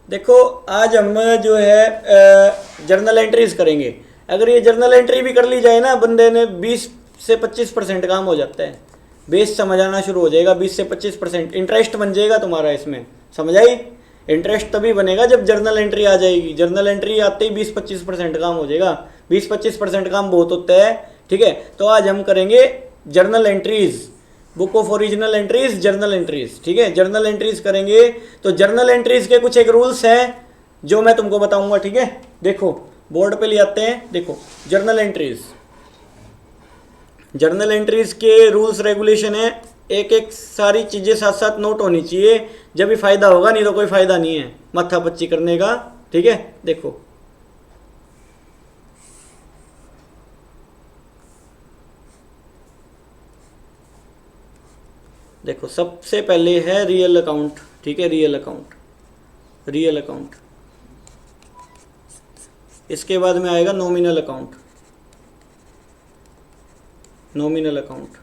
देखो आज हम जो है जर्नल एंट्रीज करेंगे। अगर ये जर्नल एंट्री भी कर ली जाए ना, बंदे ने 20 से 25% काम हो जाता है। बेस समझ आना शुरू हो जाएगा। 20 से 25% इंटरेस्ट बन जाएगा तुम्हारा इसमें, समझ आई। इंटरेस्ट तभी बनेगा जब जर्नल एंट्री आ जाएगी। जर्नल एंट्री आते ही 20-25% काम हो जाएगा। 20-25% काम बहुत होता है, ठीक है। तो आज हम करेंगे journal entries, book of original entries, journal entries, ठीक है। जर्नल एंट्रीज करेंगे। तो जर्नल एंट्रीज के कुछ एक रूल्स हैं जो मैं तुमको बताऊंगा, ठीक है। देखो बोर्ड पे ले आते हैं। देखो जर्नल एंट्रीज, जर्नल एंट्रीज के रूल्स रेगुलेशन है। एक एक सारी चीजें साथ साथ नोट होनी चाहिए, जब भी फायदा होगा, नहीं तो कोई फायदा नहीं है माथा पच्ची करने का, ठीक है। देखो देखो सबसे पहले है रियल अकाउंट, ठीक है। Real account, real account. इसके बाद में आएगा नॉमिनल अकाउंट, नॉमिनल अकाउंट।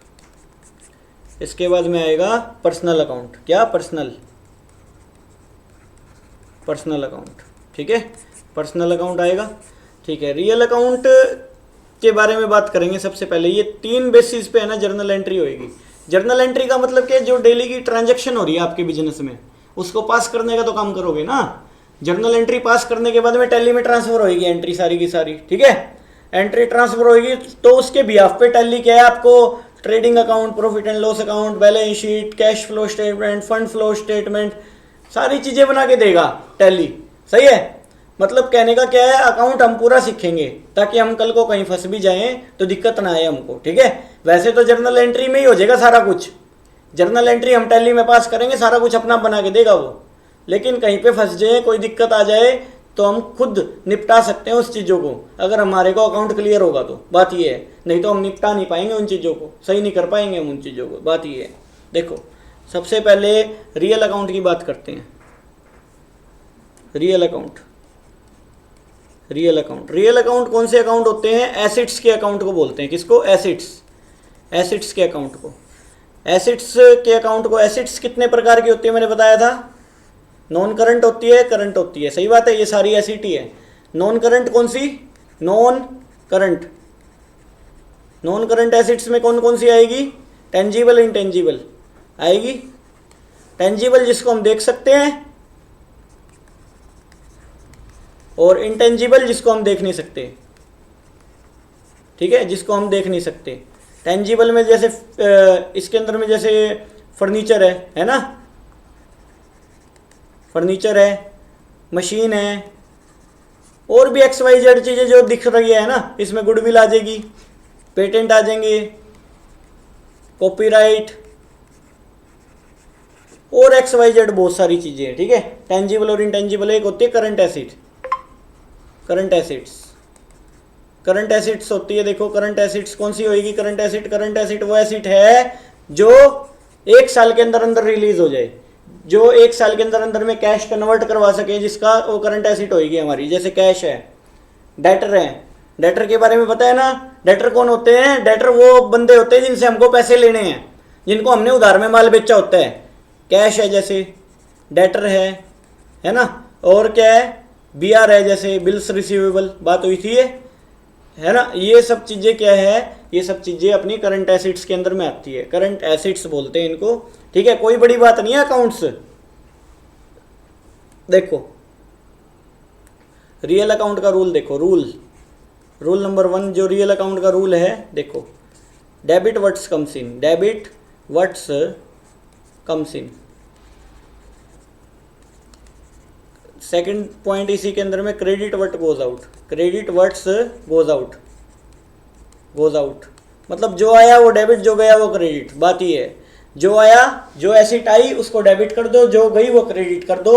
इसके बाद में आएगा पर्सनल अकाउंट। क्या? पर्सनल, पर्सनल अकाउंट, ठीक है। पर्सनल अकाउंट आएगा, ठीक है। रियल अकाउंट के बारे में बात करेंगे सबसे पहले। ये 3 बेसिस पे है ना जर्नल एंट्री होएगी। जर्नल एंट्री का मतलब क्या? जो डेली की ट्रांजैक्शन हो रही है आपके बिजनेस में, उसको पास करने का तो काम करोगे ना। जर्नल एंट्री पास करने के बाद में टैली में ट्रांसफर होगी एंट्री सारी की सारी, ठीक है। एंट्री ट्रांसफर होगी तो उसके बिहाफ पे टैली क्या है आपको trading account, profit and loss account, balance sheet, cash flow statement, fund flow statement, सारी चीजें बना के देगा टैली, सही है। मतलब कहने का क्या है, अकाउंट हम पूरा सीखेंगे ताकि हम कल को कहीं फंस भी जाएं तो दिक्कत ना आए हमको, ठीक है। वैसे तो जर्नल एंट्री में ही हो जाएगा सारा कुछ। जर्नल एंट्री हम टैली में पास करेंगे, सारा कुछ अपना बना के देगा वो। लेकिन कहीं पे फंस जाए, कोई दिक्कत आ जाए तो हम खुद निपटा सकते हैं उस चीज़ों को, अगर हमारे को अकाउंट क्लियर होगा तो। बात ये है, नहीं तो हम निपटा नहीं पाएंगे उन चीज़ों को, सही नहीं कर पाएंगे हम उन चीज़ों को। बात ये है। देखो सबसे पहले रियल अकाउंट की बात करते हैं। Real account, real account. Real account कौन से अकाउंट होते हैं? एसिड्स के अकाउंट को बोलते हैं। किसको? एसिड्स, एसिड्स के अकाउंट को। एसिड्स के अकाउंट को, एसिड्स कितने प्रकार की होती है मैंने बताया था? नॉन करंट होती है, करंट होती है, सही बात है। ये सारी एसिड ही है। नॉन करंट कौन सी? Non current. Non current acids में कौन कौन सी आएगी? टेंजिबल, इंटेंजिबल आएगी। टेंजिबल जिसको हम देख सकते हैं, और इंटेंजिबल जिसको हम देख नहीं सकते, ठीक है, जिसको हम देख नहीं सकते। टेंजिबल में जैसे इसके अंदर में जैसे फर्नीचर है ना, फर्नीचर है, मशीन है, और भी XYZ चीज़ें जो दिख रही है ना, इसमें गुडविल आ जाएगी, पेटेंट आ जाएंगे, कॉपीराइट, और XYZ बहुत सारी चीज़ें हैं, ठीक है। टेंजिबल और इंटेंजिबल। एक होती है current acid, current assets, current assets होती है। देखो करंट एसिड्स कौन सी होगी? करंट एसिड, करंट एसिड वो एसिड है जो 1 साल के अंदर अंदर रिलीज हो जाए, जो 1 साल के अंदर अंदर में कैश कन्वर्ट करवा सके, जिसका वो करंट एसिड होगी हमारी। जैसे कैश है, डेटर है। डेटर के बारे में पता है ना? डेटर कौन होते हैं? डेटर वो बंदे होते हैं जिनसे हमको पैसे लेने हैं, जिनको हमने उधार में माल बेचा होता है। कैश है जैसे, डेटर है ना। और क्या है? BR है जैसे बिल्स रिसीवेबल, बात हुई थी ये, है ना। ये सब चीज़ें क्या है? ये सब चीज़ें अपनी करंट एसिड्स के अंदर में आती है। करंट एसिड्स बोलते हैं इनको, ठीक है। कोई बड़ी बात नहीं है अकाउंट्स। देखो रियल अकाउंट का रूल देखो, रूल नंबर 1 जो रियल अकाउंट का रूल है, देखो debit what's comes in, debit what's comes in. Second point इसी के अंदर में credit what goes out, credit what's goes out, goes out मतलब जो आया वो डेबिट, जो गया वो क्रेडिट। बात ये है, जो आया, जो एसेट आई उसको डेबिट कर दो, जो गई वो क्रेडिट कर दो।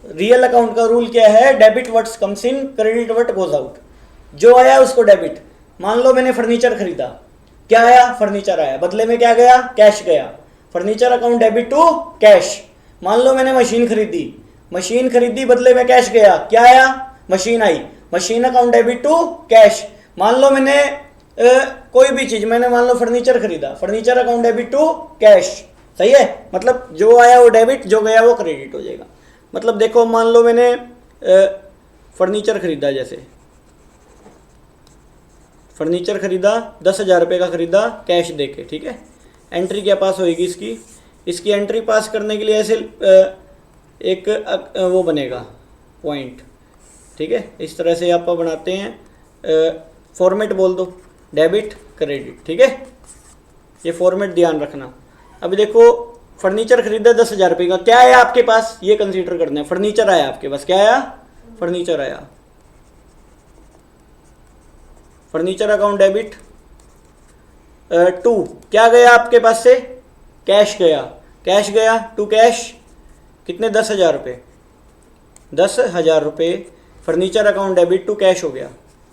रियल अकाउंट का रूल क्या है? Debit what's comes in, credit what goes out. जो आया उसको डेबिट। मान लो मैंने फर्नीचर खरीदा, क्या आया? फर्नीचर आया, बदले में क्या गया? कैश गया। Furniture account debit to cash. मान लो मैंने मशीन खरीदी, मशीन खरीदी बदले में कैश गया, क्या आया? मशीन आई, machine account debit to cash. मान लो मैंने कोई भी चीज, मैंने मान लो फर्नीचर खरीदा, furniture account debit to cash, सही है। मतलब जो आया वो डेबिट, जो गया वो क्रेडिट हो जाएगा। मतलब देखो मान लो मैंने फर्नीचर खरीदा, जैसे फर्नीचर खरीदा 10,000 रुपये का खरीदा कैश दे के, ठीक है। एंट्री क्या पास होएगी इसकी, इसकी एंट्री पास करने के लिए ऐसे एक वो बनेगा पॉइंट, ठीक है। इस तरह से आप बनाते हैं, फॉर्मेट बोल दो डेबिट क्रेडिट, ठीक है। ये फॉर्मेट ध्यान रखना। अभी देखो फर्नीचर खरीदा 10,000 रुपये का, क्या आया आपके पास ये कंसीडर करना है। फर्नीचर आया आपके पास, क्या आया, फर्नीचर आया। Furniture account debit. 2 क्या गया आपके पास से, कैश गया, कैश गया टू कैश कितने 10,000 रुपये, 10,000 रुपये furniture account debit to cash हो गया।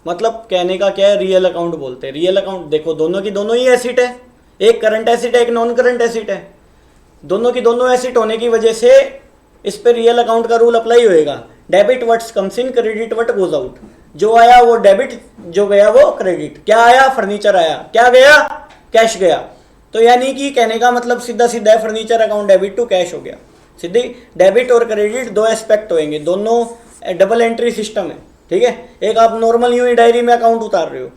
मतलब कहने का क्या है, रियल अकाउंट बोलते हैं। रियल अकाउंट देखो दोनों की दोनों ही एसिट है, एक करंट एसिट है एक नॉन करंट एसिट है। दोनों की दोनों एसिट होने की वजह से इस पे रियल अकाउंट का रूल अप्लाई होएगा। Debit what's comes in, credit what goes out. जो आया वो डेबिट, जो गया वो क्रेडिट। क्या आया, फर्नीचर आया, क्या गया, कैश गया। तो यानी कि कहने का मतलब सीधा सीधा है, furniture account debit to cash हो गया। सीधी डेबिट और क्रेडिट दो एस्पेक्ट होंगे, दोनों डबल एंट्री सिस्टम है, ठीक है। एक आप नॉर्मल यूं ही डायरी में अकाउंट उतार रहे हो,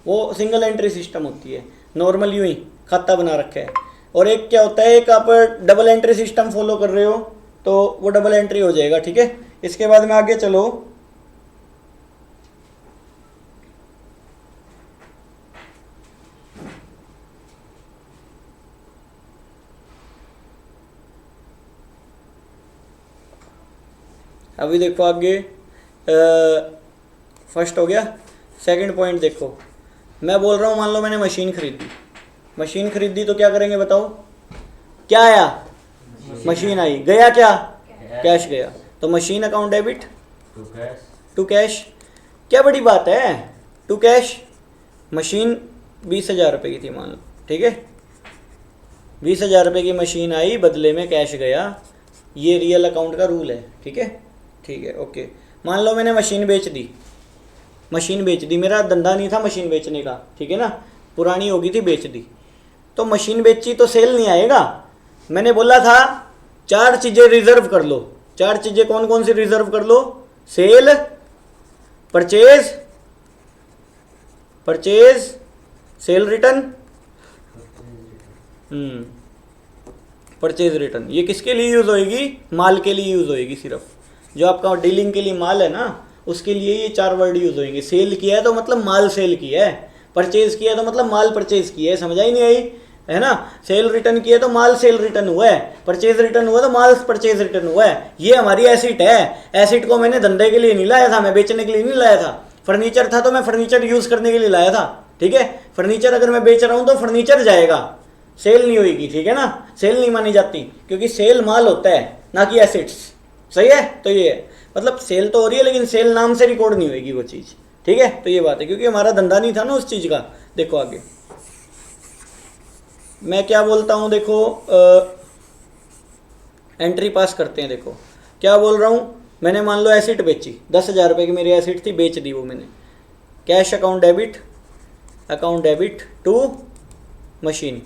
वो सिंगल एंट्री सिस्टम होती है, नॉर्मल यूं ही खाता बना रखा है। और एक क्या होता है, एक आप डबल एंट्री सिस्टम फॉलो कर रहे हो तो वो डबल एंट्री हो जाएगा, ठीक है। इसके बाद में आगे चलो, अभी देखो आगे फर्स्ट हो गया। सेकंड पॉइंट देखो, मैं बोल रहा हूँ मान लो मैंने मशीन खरीदी, मशीन खरीदी तो क्या करेंगे बताओ, क्या आया, मशीन आई, गया क्या, कैश गया। तो machine account debit to cash. क्या बड़ी बात है, टू कैश। मशीन 20,000 रुपये की थी मान लो, ठीक है। 20,000 रुपये की मशीन आई, बदले में कैश गया। ये रियल अकाउंट का रूल है, ठीक है, ठीक है, ओके। मान लो मैंने मशीन बेच दी, मशीन बेच दी, मेरा धंधा नहीं था मशीन बेचने का, ठीक है ना, पुरानी होगी थी, बेच दी। तो मशीन बेची तो सेल नहीं आएगा। मैंने बोला था 4 चीज़ें रिजर्व कर लो। 4 चीज़ें कौन कौन सी रिजर्व कर लो, sale, purchase, purchase, sale return, purchase return. ये किसके लिए यूज़ होएगी, माल के लिए यूज़ होएगी सिर्फ। जो आपका डीलिंग के लिए माल है ना, उसके लिए ये 4 वर्ड यूज़ होंगे। सेल किया है तो मतलब माल सेल किया है, परचेज किया है तो मतलब माल परचेज किया है, समझ आई नहीं आई, है ना। सेल रिटर्न किया तो माल सेल रिटर्न हुआ है, परचेज रिटर्न हुआ तो माल परचेज रिटर्न हुआ है। ये हमारी एसिट है। एसिट को मैंने धंधे के लिए नहीं लाया था, मैं बेचने के लिए नहीं लाया था। फर्नीचर था तो मैं फर्नीचर यूज़ करने के लिए लाया था, ठीक है। फर्नीचर अगर मैं बेच रहा हूँ तो फर्नीचर जाएगा, सेल नहीं होगी, ठीक है ना। सेल नहीं मानी जाती क्योंकि सेल माल होता है ना कि एसिड्स, सही है। तो ये मतलब सेल तो हो रही है लेकिन सेल नाम से रिकॉर्ड नहीं होगी वो चीज़, ठीक है। तो ये बात है, क्योंकि हमारा धंधा नहीं था ना उस चीज़ का। देखो आगे मैं क्या बोलता हूँ, देखो एंट्री पास करते हैं। देखो क्या बोल रहा हूँ, मैंने मान लो एसिड बेची, 10,000 रुपये की मेरी एसिड थी, बेच दी वो मैंने। Cash account debit to machine,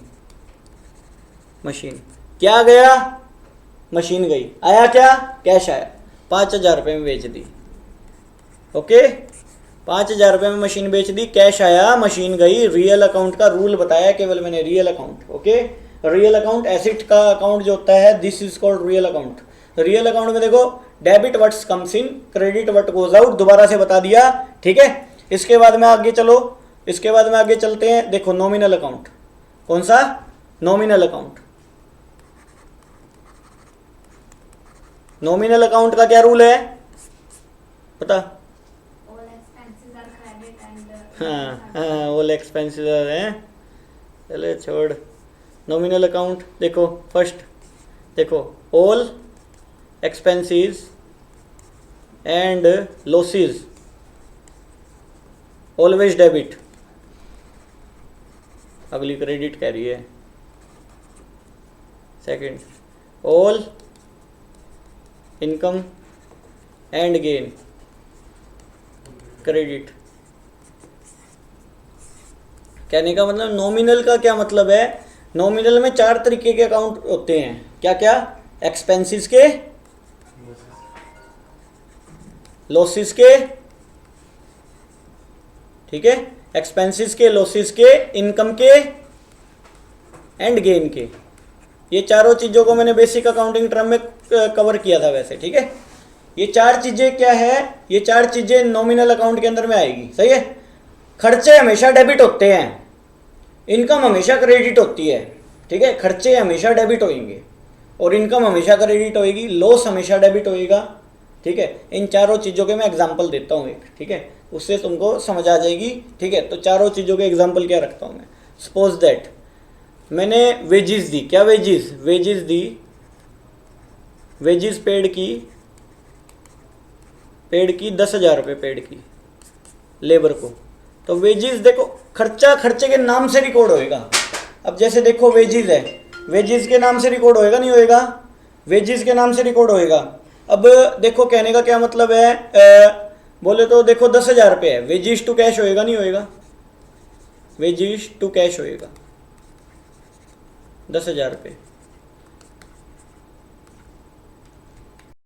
machine क्या गया, मशीन गई, आया क्या, कैश आया। 5,000 रुपये में बेच दी, ओके। 5,000 रुपये में मशीन बेच दी, कैश आया, मशीन गई। रियल अकाउंट का रूल बताया केवल मैंने, real account, okay. Real account acid का अकाउंट जो होता है, this is called real account. Real account में देखो debit what's comes in, credit what goes out, दोबारा से बता दिया, ठीक है। इसके बाद में आगे चलो, इसके बाद में आगे चलते हैं। देखो नॉमिनल अकाउंट, कौन सा, नॉमिनल अकाउंट। नॉमिनल अकाउंट का क्या रूल है पता, हाँ ऑल एक्सपेंसेस हैं, चले छोड़। नॉमिनल अकाउंट देखो फर्स्ट, देखो all expenses and losses always debit, अगली क्रेडिट कह रही है। Second all income and gain credit. कहने का मतलब नॉमिनल का क्या मतलब है, नॉमिनल में 4 तरीके के अकाउंट होते हैं। क्या क्या, एक्सपेंसेस के, लॉसेस के, ठीक है, एक्सपेंसेस के, लॉसेस के, इनकम के एंड गेन के। ये चारों चीज़ों को मैंने बेसिक अकाउंटिंग टर्म में कवर किया था वैसे, ठीक है। ये चार चीज़ें क्या है, ये चार चीज़ें नॉमिनल अकाउंट के अंदर में आएगी, सही है। खर्चे हमेशा डेबिट होते हैं, इनकम हमेशा क्रेडिट होती है, ठीक है। खर्चे हमेशा डेबिट होंगे और इनकम हमेशा क्रेडिट होएगी, लॉस हमेशा डेबिट होएगा, ठीक है। इन चारों चीज़ों के मैं एग्जांपल देता हूँ एक, ठीक है, उससे तुमको समझ आ जाएगी, ठीक है। तो चारों चीज़ों के एग्जांपल क्या रखता हूँ मैं। सपोज दैट मैंने वेजिस दी, क्या वेजिस, वेजिस दी, वेजिस पेड की 10,000 रुपये पेड की लेबर को। तो वेजिस देखो, खर्चा खर्चे के नाम से रिकॉर्ड होएगा। अब जैसे देखो वेजिस है, वेजिस के नाम से रिकॉर्ड होएगा नहीं होएगा, वेजिस के नाम से रिकॉर्ड होएगा। अब देखो कहने का क्या मतलब है, बोले तो देखो 10,000 रुपये है, वेजिस टू कैश होएगा नहीं होएगा, वेजिस टू कैश होएगा 10,000 रुपये।